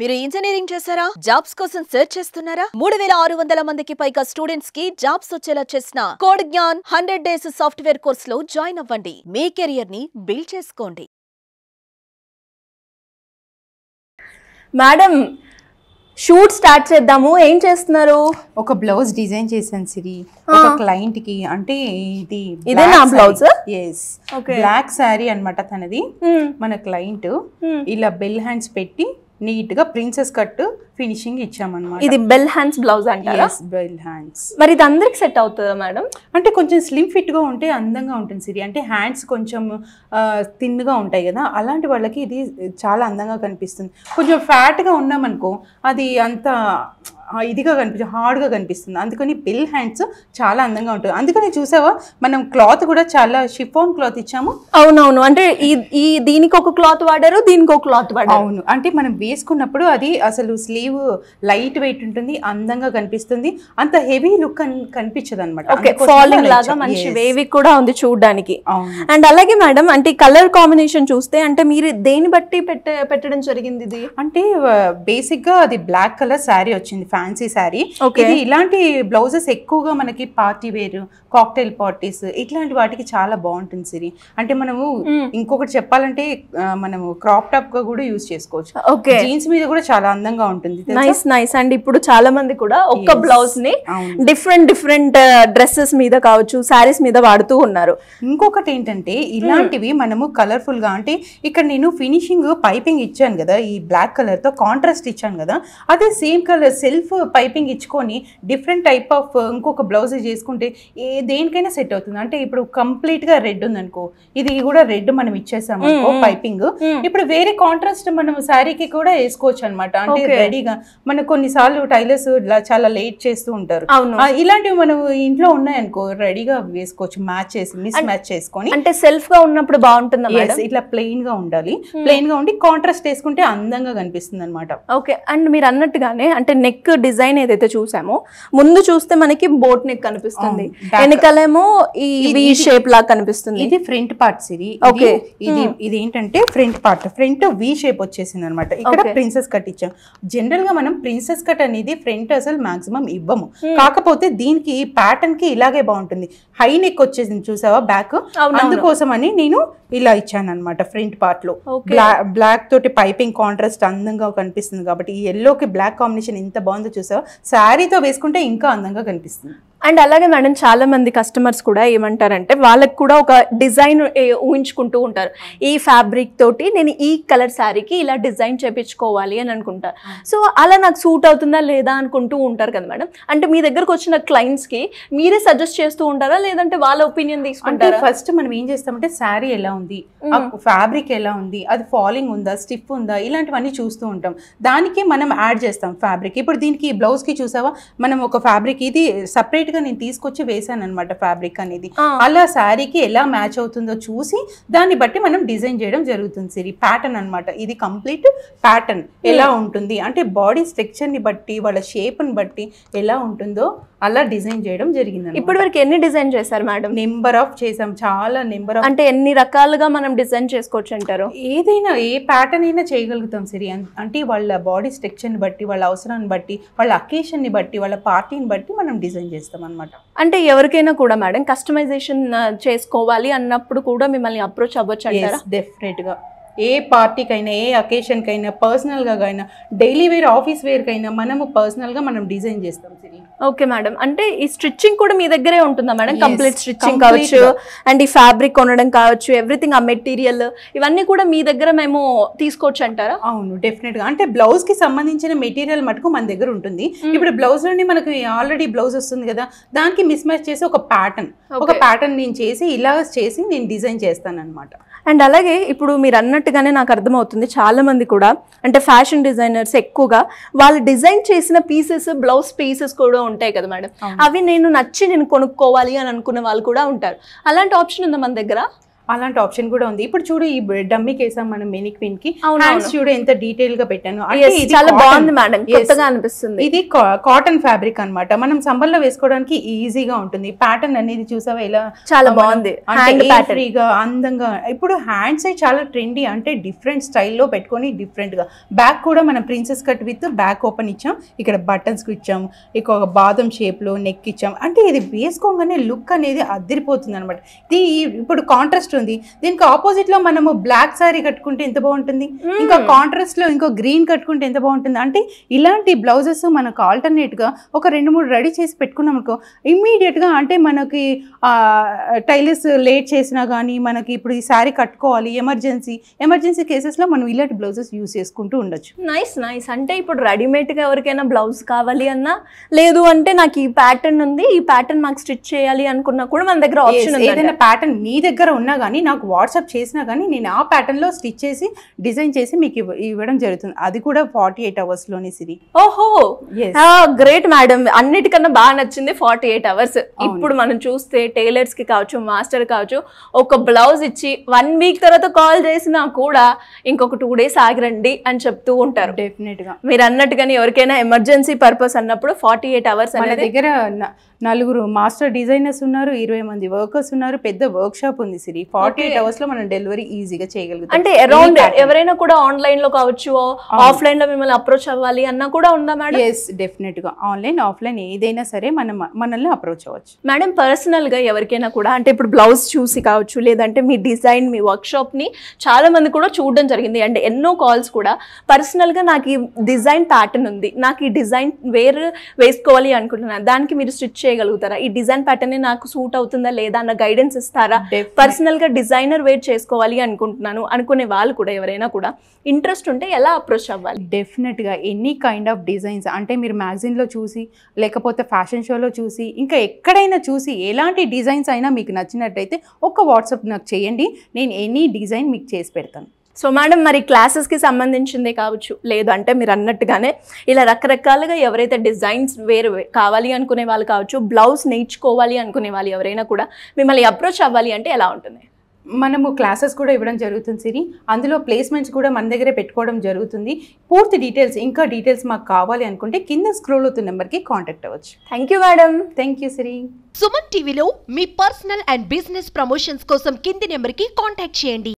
మీరు ఇంజనీరింగ్ చేశారా? జాబ్స్ కోసం సెర్చ్ చేస్తున్నారా? 3600 మందికి పైగా స్టూడెంట్స్ కి జాబ్స్ వచ్చేలా చేసిన code Gyan 100 days software course లో జాయిన్ అవ్వండి. మీ కెరియర్ ని బిల్డ్ చేసుకోండి. మేడం షూట్ స్టార్ట్ చేద్దాము. ఏం చేస్తున్నారు? ఒక బ్లౌజ్ డిజైన్ చేశాను సిరి, ఒక క్లయింట్ కి. అంటే ఇదే నా బ్లౌజ్. ఎస్, బ్లాక్ శారీ అన్నమాట తనది. మన క్లయింట్ ఇలా బెల్ హ్యాండ్స్ పెట్టి నీట్ గా ప్రిన్సెస్ కట్ ఫినిషింగ్ ఇచ్చామన్నమాట. ఇది బెల్ హ్యాండ్స్ బ్లౌజ్ అంటారా? Bell hands. మరి ఇది అందరికి సెట్ అవుతుందా మేడం? అంటే కొంచెం స్లిమ్ ఫిట్ గా ఉంటే అందంగా ఉంటుంది సిరి. అంటే హ్యాండ్స్ కొంచెం థిన్ గా ఉంటాయి కదా, అలాంటి వాళ్ళకి ఇది చాలా అందంగా కనిపిస్తుంది. కొంచెం ఫ్యాట్ గా ఉన్నామనుకో అది అంత ఇదిగా కనిపిస్తుంది, హార్డ్గా కనిపిస్తుంది. అందుకని బెల్ హ్యాండ్స్ చాలా అందంగా ఉంటుంది. అందుకని చూసావా, మనం క్లాత్ కూడా చాలా షిఫాన్ క్లాత్ ఇచ్చాము. అవునవును, అంటే ఈ దీనికి ఒక క్లాత్ వాడారు, దీనికి ఒక క్లాత్ వాడారు. అవును, అంటే మనం వేసుకున్నప్పుడు అది అసలు స్లీవ్ లైట్ వెయిట్ ఉంటుంది, అందంగా కనిపిస్తుంది, అంత హెవీ లుక్ కనిపించదు అనమాట. ఫాలింగ్ లాగా మంచి వేవి కూడా ఉంది చూడడానికి. అండ్ అలాగే మేడం, అంటే కలర్ కాంబినేషన్ చూస్తే అంటే మీరు దేని బట్టి పెట్టడం జరిగింది? ఇది అంటే బేసిక్ గా అది బ్లాక్ కలర్ శారీ వచ్చింది, ఫ్యాన్సీ శారీ. ఇది ఇలాంటి బ్లౌజెస్ ఎక్కువగా మనకి పార్టీ వేర్, కాక్టైల్ పార్టీస్ ఇట్లాంటి వాటికి చాలా బాగుంటుంది సిరి. అంటే మనము ఇంకొకటి చెప్పాలంటే మనము క్రాప్ టాప్ గా కూడా యూజ్ చేసుకోవచ్చు. జీన్స్ మీద కూడా చాలా అందంగా ఉంటుంది. Nice nice. అండ్ ఇప్పుడు చాలా మంది కూడా ఒక్క బ్లౌజ్ ని డిఫరెంట్ డ్రెస్సెస్ మీద కావచ్చు, శారీస్ మీద వాడుతూ ఉన్నారు. ఇంకొకటి ఏంటంటే ఇలాంటివి మనము కలర్ఫుల్ గా, అంటే ఇక్కడ నేను ఫినిషింగ్ పైపింగ్ ఇచ్చాను కదా, ఈ బ్లాక్ కలర్ తో కాంట్రాస్ట్ ఇచ్చాను కదా, అదే సేమ్ కలర్ సెల్ఫ్ పైపింగ్ ఇచ్చుకొని డిఫరెంట్ టైప్ ఆఫ్ ఇంకొక బ్లౌజ్ చేసుకుంటే దేనికైనా సెట్ అవుతుంది. అంటే ఇప్పుడు కంప్లీట్ గా రెడ్ ఉందనుకో, ఇది కూడా రెడ్ మనం ఇచ్చేసాం అనుకో పైపింగ్, ఇప్పుడు వేరే కాంట్రాస్ట్ మనం శారీకి కూడా వేసుకోవచ్చు అనమాట. అంటే రెడీగా మన కొన్నిసార్లు టైలర్స్ చాలా లేట్ చేస్తూ ఉంటారు, ఇలాంటివి మనం ఇంట్లో ఉన్నాయనుకో రెడీగా వేసుకోవచ్చు, మ్యాచ్ చేసి మిస్ మ్యాచ్ చేసుకొని. అంటే సెల్ఫ్ గా ఉన్నప్పుడు బాగుంటుంది, ఇట్లా ప్లెయిన్ గా ఉండాలి, ప్లెయిన్ గా ఉండి కాంట్రాస్ట్ వేసుకుంటే అందంగా కనిపిస్తుంది అనమాట. ఓకే. అండ్ మీరు అన్నట్టుగానే అంటే నెక్ డిజైన్ ఏదైతే చూసామో, ముందు చూస్తే మనకి బోట్ నెక్ కనిపిస్తుంది, వెనకాలేమో ఈ వి షేప్ లా కనిపిస్తుంది. ఇది ఫ్రంట్ పార్ట్ ఇది. ఇది ఏంటంటే front part, front V shape వచ్చేసింది అనమాట. ఇక్కడ ప్రిన్సెస్ కట్ ఇచ్చాం. జనరల్ గా మనం ప్రిన్సెస్ కట్ అనేది ఫ్రంట్ అసలు మాక్సిమం ఇవ్వము, కాకపోతే దీనికి ప్యాటర్న్ కి ఇలాగే బాగుంటుంది. హై నెక్ వచ్చేసింది చూసావా బ్యాక్, అందుకోసం అని నేను ఇలా ఇచ్చాను అనమాట. ఫ్రంట్ పార్ట్ లో బ్లాక్ తోటి పైపింగ్ కాంట్రాస్ట్ అందంగా కనిపిస్తుంది కాబట్టి, ఈ ఎల్లోకి బ్లాక్ కాంబినేషన్ ఎంత బాగుందో చూసావా, శారీతో వేసుకుంటే ఇంకా అందంగా కనిపిస్తుంది. అండ్ అలాగే మేడం, చాలా మంది కస్టమర్స్ కూడా ఏమంటారంటే వాళ్ళకి కూడా ఒక డిజైన్ ఊహించుకుంటూ ఉంటారు. ఈ ఫ్యాబ్రిక్ తోటి నేను ఈ కలర్ శారీకి ఇలా డిజైన్ చేపించుకోవాలి అని అనుకుంటారు. సో అలా నాకు సూట్ అవుతుందా లేదా అనుకుంటూ ఉంటారు కదా మేడం. అంటే మీ దగ్గరకు వచ్చిన క్లయింట్స్ కి మీరే సజెస్ట్ చేస్తూ ఉంటారా, లేదంటే వాళ్ళ ఒపీనియన్ తీసుకుంటారా? ఫస్ట్ మనం ఏం చేస్తామంటే శారీ ఎలా ఉంది, ఫ్యాబ్రిక్ ఎలా ఉంది, అది ఫాలింగ్ ఉందా, స్టిఫ్ ఉందా, ఇలాంటివన్నీ చూస్తూ ఉంటాం. దానికి మనం యాడ్ చేస్తాం ఫ్యాబ్రిక్. ఇప్పుడు దీనికి బ్లౌజ్ కి చూసావా, మనం ఒక ఫ్యాబ్రిక్ ఇది సపరేట్ గా నేను తీసుకొచ్చి వేసాను అనమాట ఫ్యాబ్రిక్ అనేది. అలా శారీకి ఎలా మ్యాచ్ అవుతుందో చూసి దాన్ని బట్టి మనం డిజైన్ చేయడం జరుగుతుంది సిరి. ప్యాటర్న్ అనమాట ఇది, కంప్లీట్ ప్యాటర్న్ ఎలా ఉంటుంది అంటే బాడీ స్ట్రక్చర్ ని బట్టి, వాళ్ళ షేప్ ని బట్టి ఎలా ఉంటుందో అలా డిజైన్ చేయడం జరిగింది. ఇప్పటి వరకు ఎన్ని డిజైన్ చేశారు మేడం? నెంబర్ ఆఫ్ చేసాం, చాలా నెంబర్ ఆఫ్. అంటే ఎన్ని రకాలుగా మనం డిజైన్ చేసుకోవచ్చు అంటారు? ఏదైనా ఏ ప్యాటర్న్ అయినా చేయగలుగుతాం సిరి. అంటే వాళ్ళ బాడీ స్ట్రక్చర్ ని బట్టి, వాళ్ళ అవసరాన్ని బట్టి, వాళ్ళ అకేషన్ ని బట్టి, వాళ్ళ పార్టీని బట్టి మనం డిజైన్ చేస్తాం అనమాట. అంటే ఎవరికైనా కూడా మేడం కస్టమైజేషన్ చేసుకోవాలి అన్నప్పుడు కూడా మిమ్మల్ని అప్రోచ్ అవ్వచ్చు అంటారా? డెఫినెట్ గా ఏ పార్టీకైనా, ఏ అకేషన్కైనా, పర్సనల్గా అయినా, డైలీ వేర్, ఆఫీస్ వేర్కైనా మనము పర్సనల్గా మనం డిజైన్ చేస్తాం సిరి. Okay madam. అంటే ఈ స్టిచ్చింగ్ కూడా మీ దగ్గరే ఉంటుందా మేడం? కంప్లీట్ స్టిచ్చింగ్ కావచ్చు, అండ్ ఈ ఫ్యాబ్రిక్ కొనడం కావచ్చు, ఎవ్రీథింగ్, ఆ మెటీరియల్ ఇవన్నీ కూడా మీ దగ్గర మేము తీసుకోవచ్చు అంటారా? అవును, డెఫినెట్గా. అంటే బ్లౌజ్ కి సంబంధించిన మెటీరియల్ మటుకు మన దగ్గర ఉంటుంది. ఇప్పుడు బ్లౌజ్ లోని మనకు ఆల్రెడీ బ్లౌజ్ వస్తుంది కదా, దానికి మిస్ మ్యాచ్ చేసి ఒక ప్యాటర్న్ నేను చేసి ఇలా చేసి నేను డిజైన్ చేస్తాను అనమాట. అండ్ అలాగే ఇప్పుడు మీరు అన్నట్టుగానే నాకు అర్థమవుతుంది, చాలా మంది కూడా అంటే ఫ్యాషన్ డిజైనర్స్ ఎక్కువగా వాళ్ళు డిజైన్ చేసిన పీసెస్, బ్లౌజ్ పీసెస్ కూడా ఉంటాయి కదా మేడం, అవి నేను నచ్చి నేను కొనుక్కోవాలి అని అనుకున్న వాళ్ళు కూడా ఉంటారు. అలాంటి ఆప్షన్ ఉందా మన దగ్గర? అలాంటి ఆప్షన్ కూడా ఉంది. ఇప్పుడు చూడు ఈ డమ్మీకి వేసాం మనం మెనిక్విన్ కి, హ్యాండ్స్ చూడు ఎంత డీటెయిల్ గా పెట్టాను. చాలా బాగుంది మేడం, కొత్తగా అనిపిస్తుంది. ఇది కాటన్ ఫ్యాబ్రిక్ అన్నమాట, మనం సమ్మర్ లో వేసుకోవడానికి ఈజీగా ఉంటుంది. ప్యాటర్న్ అనేది చూసావా ఇలా చాలా బాగుంది, ఫ్రీగా అందంగా. ఇప్పుడు హ్యాండ్స్ చాలా ట్రెండీ, అంటే డిఫరెంట్ స్టైల్లో పెట్టుకొని డిఫరెంట్ గా. బ్యాక్ కూడా మనం princess cut with back open ఇచ్చాం, ఇక్కడ బటన్స్ ఇచ్చాం, ఇక బాదం షేప్ లో నెక్ ఇచ్చాం. అంటే ఇది వేసుకోగానే లుక్ అనేది అదిరిపోతుంది అనమాట. ఇది ఇప్పుడు కాంట్రాస్ట్ ఉంది, దీనికి ఆపోజిట్ లో మనము బ్లాక్ సారీ కట్టుకుంటే ఎంత బాగుంటుంది, ఇంకా కాంట్రాస్ట్ లో ఇంకో గ్రీన్ కట్టుకుంటే ఎంత బాగుంటుంది. అంటే ఇలాంటి బ్లౌజెస్ మనకు ఆల్టర్నేట్ గా ఒక 2-3 రెడీ చేసి పెట్టుకున్నాం అనుకో, ఇమ్మీడియట్ గా అంటే మనకి టైలర్స్ లేట్ చేసినా కానీ మనకి ఇప్పుడు ఈ శారీ కట్టుకోవాలి ఎమర్జెన్సీ కేసెస్ లో మనం ఇలాంటి బ్లౌజెస్ యూస్ చేసుకుంటూ ఉండొచ్చు. నైస్. అంటే ఇప్పుడు రెడీమేడ్ గా ఎవరికైనా బ్లౌజ్ కావాలి అన్నా, లేదు అంటే నాకు ఈ ప్యాటర్న్ ఉంది, ఈ ప్యాటర్న్ మాకు స్టిచ్ చేయాలి అనుకున్నా కూడా మన దగ్గర ఆప్షన్ ఉంది. ఏదైనా ప్యాటర్న్ మీ దగ్గర ఉన్నా కానీ నాకు వాట్సాప్ చేసినా కానీ నేను ఆ ప్యాటర్న్ లో స్టిచ్ చేసి డిజైన్ చేసి మీకు ఇవ్వడం జరుగుతుంది. అది కూడా 48 hours లోనే సిరి. ఓహో గ్రేట్ మేడం, అన్నిటికన్నా బాగా నచ్చింది 48 hours. ఇప్పుడు మనం చూస్తే టైలర్స్ కి కావచ్చు, మాస్టర్ కావచ్చు, ఒక బ్లౌజ్ ఇచ్చి 1 week తర్వాత కాల్ చేసినా కూడా ఇంకొక 2 days ఆగిరండి అని చెప్తూ ఉంటారు. డెఫినెట్ గా మీరు అన్నట్టుగానే ఎవరికైనా ఎమర్జెన్సీ పర్పస్ అన్నప్పుడు 48 hours మన దగ్గర 4 మాస్టర్ డిజైనర్స్ ఉన్నారు, 20 మంది వర్కర్స్ ఉన్నారు, పెద్ద వర్క్ షాప్ ఉంది సిరి. 48 hours లో మనం డెలివరీ ఈజీగా చేయగలుగుతాం. అంటే అరౌండ్ ఎవరైనా కూడా ఆన్లైన్ లో కావచ్చు, ఆఫ్లైన్ లో మిమ్మల్ని అప్రోచ్ అవ్వాలి అన్నా కూడా ఉందా మేడం? ఎస్, డెఫినెట్ గా ఆన్లైన్ ఆఫ్లైన్ ఏదైనా సరే మనల్ని అప్రోచ్ అవ్వచ్చు. మేడం పర్సనల్ గా ఎవరికైనా కూడా అంటే ఇప్పుడు బ్లౌజ్ చూసి కావచ్చు, లేదంటే మీ డిజైన్ మీ వర్క్ షాప్ ని చాలా మంది కూడా చూడడం జరిగింది, అంటే ఎన్నో కాల్స్ కూడా పర్సనల్ గా నాకు ఈ డిజైన్ ప్యాటర్న్ ఉంది, నాకు ఈ డిజైన్ వేసుకోవాలి అనుకుంటున్నాను, దానికి మీరు స్టిచ్ చేయగలుగుతారా, ఈ డిజైన్ ప్యాటర్న్ నాకు సూట్ అవుతుందా లేదా అన్న గైడెన్స్ ఇస్తారా, పర్సనల్ గా డిజైనర్ వేర్ చేసుకోవాలి అనుకుంటున్నాను అనుకునే వాళ్ళు కూడా ఎవరైనా కూడా ఇంట్రెస్ట్ ఉంటే ఎలా అప్రోచ్ అవ్వాలి? డెఫినెట్ గా ఎనీ కైండ్ ఆఫ్ డిజైన్స్, అంటే మీరు మ్యాగజైన్ లో చూసి లేకపోతే ఫ్యాషన్ షోలో చూసి ఇంకా ఎక్కడైనా చూసి ఎలాంటి డిజైన్స్ అయినా మీకు నచ్చినట్టయితే ఒక వాట్సాప్ నాకు చేయండి, నేను ఎనీ డిజైన్ మీకు చేసి పెడతాను. సో మేడం మరి క్లాసెస్కి సంబంధించిందే కావచ్చు, లేదు అంటే మీరు అన్నట్టుగానే ఇలా రకరకాలుగా ఎవరైతే డిజైన్స్ వేరు కావాలి అనుకునే వాళ్ళు కావచ్చు, బ్లౌజ్ నేర్చుకోవాలి అనుకునే వాళ్ళు ఎవరైనా కూడా మిమ్మల్ని అప్రోచ్ అవ్వాలి అంటే ఎలా ఉంటుంది? మనము క్లాసెస్ కూడా ఇవ్వడం జరుగుతుంది సిరి, అందులో ప్లేస్మెంట్స్ కూడా మన దగ్గరే పెట్టుకోవడం జరుగుతుంది. పూర్తి డీటెయిల్స్ ఇంకా డీటెయిల్స్ మాకు కావాలి అనుకుంటే కింద స్క్రోల్ అవుతున్న నెంబర్కి కాంటాక్ట్ అవ్వచ్చు. Thank you madam. Thank you Siri. Suman టీవీలో మీ పర్సనల్ అండ్ బిజినెస్ ప్రమోషన్స్ కోసం కింది నెంబర్కి కాంటాక్ట్ చేయండి.